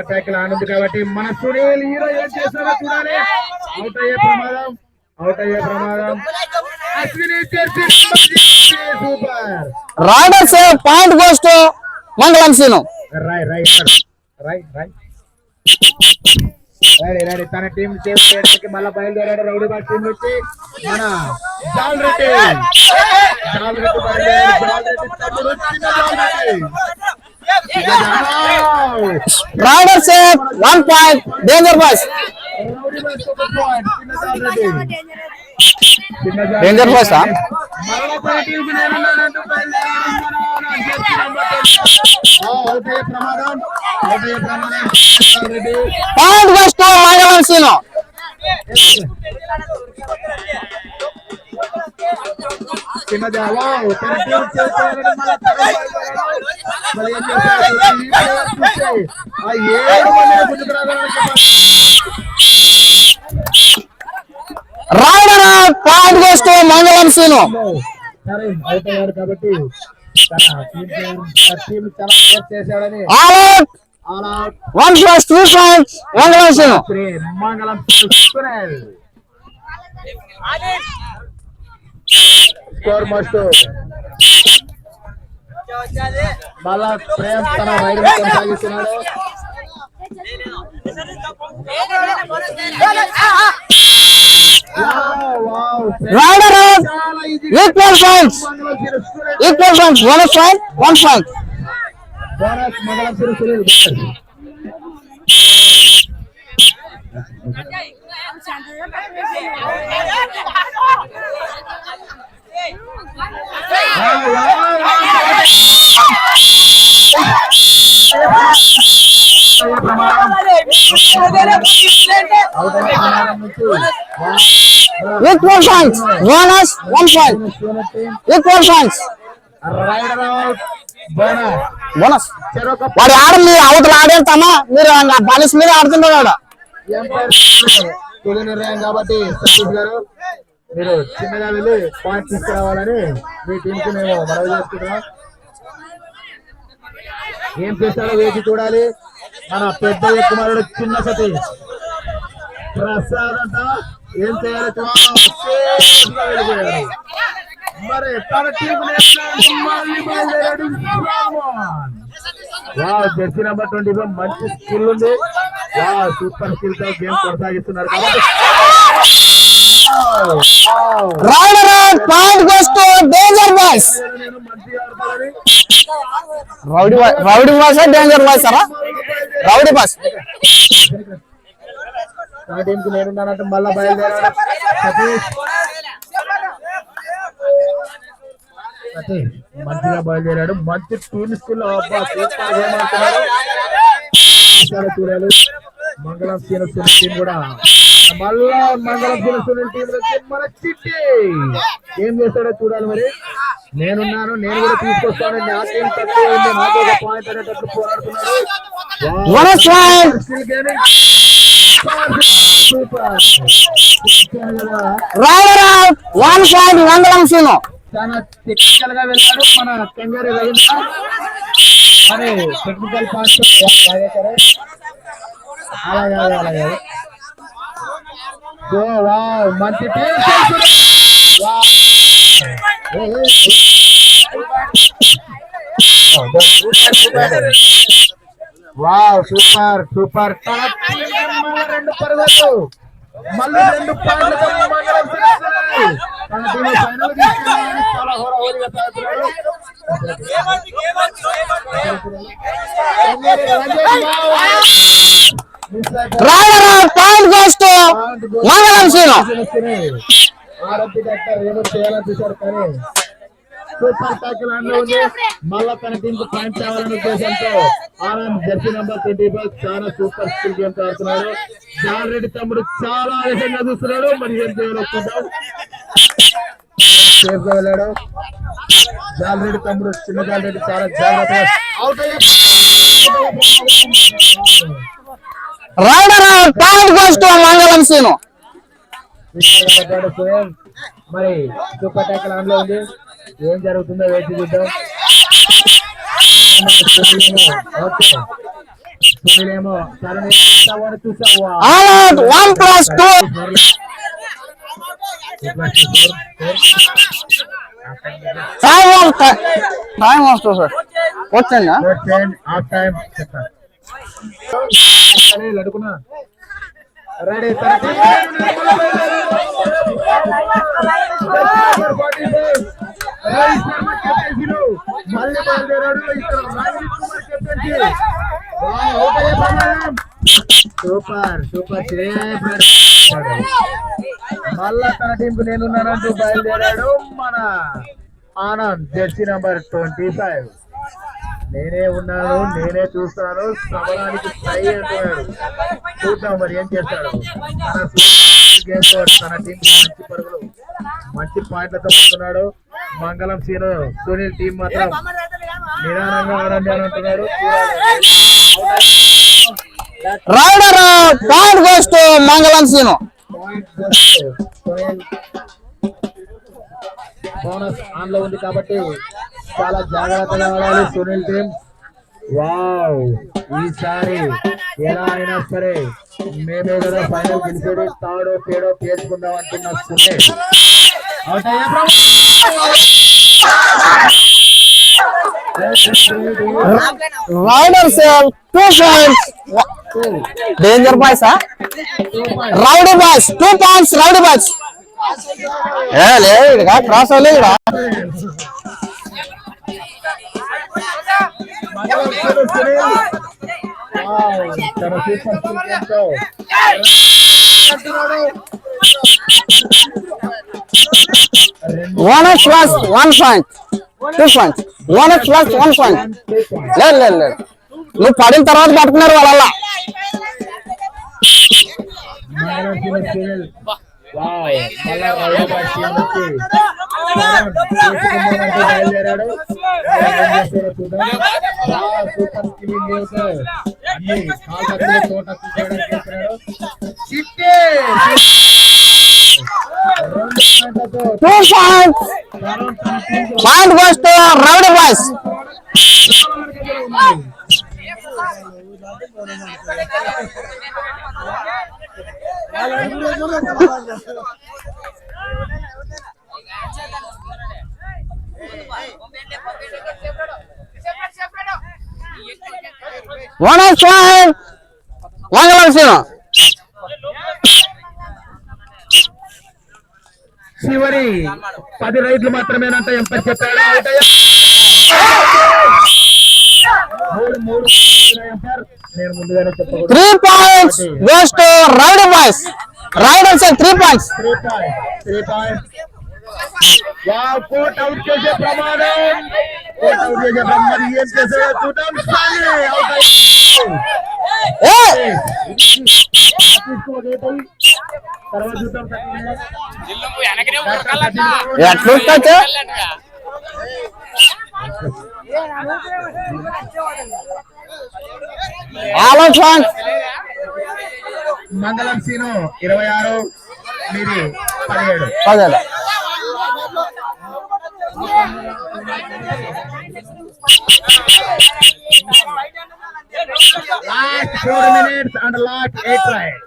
Tackle ఆనుంది కాబట్టి మన Sunil hero ఏం చేస్తారో చూడాలి. అవుట్ అయ్యే ప్రమాదం, అవుట్ అయ్యే ప్రమాదం. Ashwini super raiders point goes to Mangalam Seenu. Right right right right ready ready. తన టీం సేవ్ చేయడానికి మళ్ళీ బయలుదేరాడు రౌడీ బాల్ టీం నుంచి మన జాల్ రెడ్డి. జాల్ రెడ్డి బయలుదేరాడు. జాల్ రెడ్డి తమ్ముడు Chinna Jal Reddy. Raiders 1 point danger boys. Rowdy ball 1 point Chinna Jal Reddy. Danger boys ఆ మరణ తన టీం కి నేనున్నానంటూ బయలుదేరాడు. జెర్సీ నంబర్ 10 అవుట్ అయ్యే ప్రమాదం, అవుట్ అయ్యే ప్రమాదం. Jal Reddy point goes to Mangalam Seenu. Chinna జావా తన టీం చేస్తారని మళ్ళీ ఏం చేస్తారు? ఆ 7 మంది ముందుకు రావడానికి raider point goes to Mangalam Seenu. సరే అవుట్ అయ్యారు కాబట్టి తన టీం చాలా కేర్ చేశాడని all out. All out 1+2 points Mangalam Seenu. Mangalam Sunil score must. మళ్ళా ప్రేమ్ తన రైడర్ కొనసాగిస్తున్నాడు. Raider equal points, equal points. Bonus point 1 point. Bonus Mangalam Sunil. Equal points. Bonus 1 point. Equal points. Raider out. Bonus bonus. చెరొక వాడు ఆడని అవతల ఆడేస్తామా మీరు బాలిస్ మీద ఆడుతున్నాడు. తుది నిర్ణయం కాబట్టి సతీష్ గారు మీరు చిన్నగా వెళ్ళి పాయింట్ తీసుకురావాలని మీ టీంకి మేము మనవి చేసుకుంటున్నాం. ఏం చేస్తాడో వేచి చూడాలి. మన పెద్ద కుమారుడు చిన్న సతీష్ ప్రసాద్ అంట ఏం చేయాలో వెళ్ళిపోయాడు. మరి తన టీం మళ్ళీ బయలుదేరాడు. జెర్సీ నంబర్ 24 మంచి స్కిల్ ఉంది. సూపర్ స్కిల్ తో గేమ్ కొనసాగిస్తున్నారు కాబట్టి raider point goes to danger boys. Rowdy boys danger boys అరా? Rowdy boys. నా టీంకి నేనున్నానంటే మళ్ళా బయలుదేరాడు సతీష్. మంచిగా బయలుదేరాడు. మంచి టీమ్ స్కిల్ చూడాలి. మంగళం సీనస్తున్న టీం కూడా మళ్ళా మంగళం సీనస్తున్న టీం మన చిట్టి ఏం చేస్తాడో చూడాలి. మరి నేనున్నాను, నేను కూడా తీసుకొస్తాను. నా టీం తక్కువ ఉంది, నాకు ఒక పాయింట్ అనేటట్లు పోరాడుతున్నాడు. రైడర్ 1 పాయింట్ మంగళం సీను. చాలా టెక్నికల్ గా వెళ్ళాడు మన కంగారు రవీంద్ర. మరి టెక్నికల్ పాయింట్ అలాగే అలాగే మంచి సూపర్ సూపర్. 2 పరుగులు మళ్ళీ 2 పాయింట్లు తన టీం ఫైనల్ కి చాలా హోరాహోరీగా సాగుతున్నాడు. Rider point goes to Mangalam scene. RMP doctor ఏదో చేయాలని చూశారు కానీ సూపర్ ట్యాకిల్ అండ్ ఉంది. మళ్ళా తన టీం కు పాయింట్ తేవాలనే ఉద్దేశంతో ఆనంద్ జెర్సీ నంబర్ 25 చాలా సూపర్ స్కిల్ గేమ్ ఆడుతున్నాడు. జాల్ రెడ్డి తమ్ముడు చాలా ఆవేశంగా చూస్తున్నాడు. మరి ఏం చేయాలో చూద్దాం. సేఫ్ గా వెళ్ళాడు జాల్ రెడ్డి తమ్ముడు. చిన్న జాల్ రెడ్డి చాలా జాగ్రత్తగా అవుట్ అయ్యాడు. Rider point goes to Mangalam scene. మరి సూపర్ ట్యాకిల్ ఆన్ లో ఉంది. ఏం జరుగుతుందో వేచి చూద్దాం. సునీలేమో సరే చూసావా ఆల్ అవుట్ 1+2 టైం వస్తుంది సార్ వచ్చిందా లడుకున్నా రెడీ మళ్ళీ బయలుదేరాడు సూపర్ సూపర్ మళ్ళా తన టీం కు నేనున్నానంటూ బయలుదేరాడు మన ఆనంద్ జెర్సీ నంబర్ 25. నేనే ఉన్నాను, నేనే చూస్తాను, సమరానికి ట్రై అంటున్నాడు. చూద్దాం మరి ఏం చేస్తాడు. తన టీం మంచి పరుగులు మంచి పాయింట్లతో వస్తున్నాడు. మంగళం సీను సునీల్ టీం మాత్రం నిదానంగా ఆడండి అని అంటున్నాడు. Rider point goes to Mangalam scene. Bonus on లో ఉంది కాబట్టి చాలా జాగ్రత్తగా ఆడాలి సునీల్ టీం. వావ్, ఈసారి ఎలా అయినా సరే మేమే కదా ఫైనల్ గెలిచేది. తాడో పేడో పేర్చుకుందాం అంటున్న Sunil raider save 2 points. Danger boys rowdy boys 2 points. Rowdy boys లేదు క్రాస్ అవ్వలేదు. Bonus plus 1 point 2 points. Bonus plus 1 point. లేదు లేదు లేదు నువ్వు పడిన తర్వాత పట్టుకున్నారు వాళ్ళ. బయలుదేరాడు point goes to rowdy boys. Bonus point మంగళం సీను. చివరి 10 రైడ్లు మాత్రమేనంట. ఎంత చెప్పాడు? 3 ముందుగానే చెప్పాను. 3 points goes to rowdy boys. Riders and 3 points. 3 points. Wow, court out చేసే ప్రమాదం. కోట్ అవుట్ చేసే ప్రమాదం ఏం చేశాడో చూద్దాం. అవుట్ తర్వాత చూద్దాం. ఎట్లుంటా మంగళం సీను 26, మీది 17. Last 4 minutes and last 8 rides.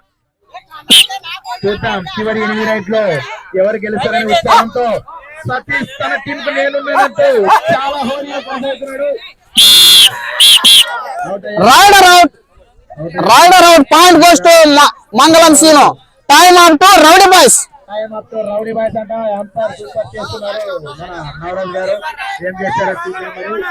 చూద్దాం చివరి 8 రైడ్ లో ఎవరు గెలుస్తారని ఉత్సాహంతో సతీష్ తన టీం కు నేనున్నానంటూ చాలా హోరీగా కొనసాగుతున్నాడు. Raider out. Point goes to Mangalam Seenu. Time up to rowdy boys. Time up to rowdy boys అంట. ఎంపైర్ సూపర్ చేస్తున్నారు మన నవరాజ్ గారు. ఏం చేస్తారో చూద్దాం మరి.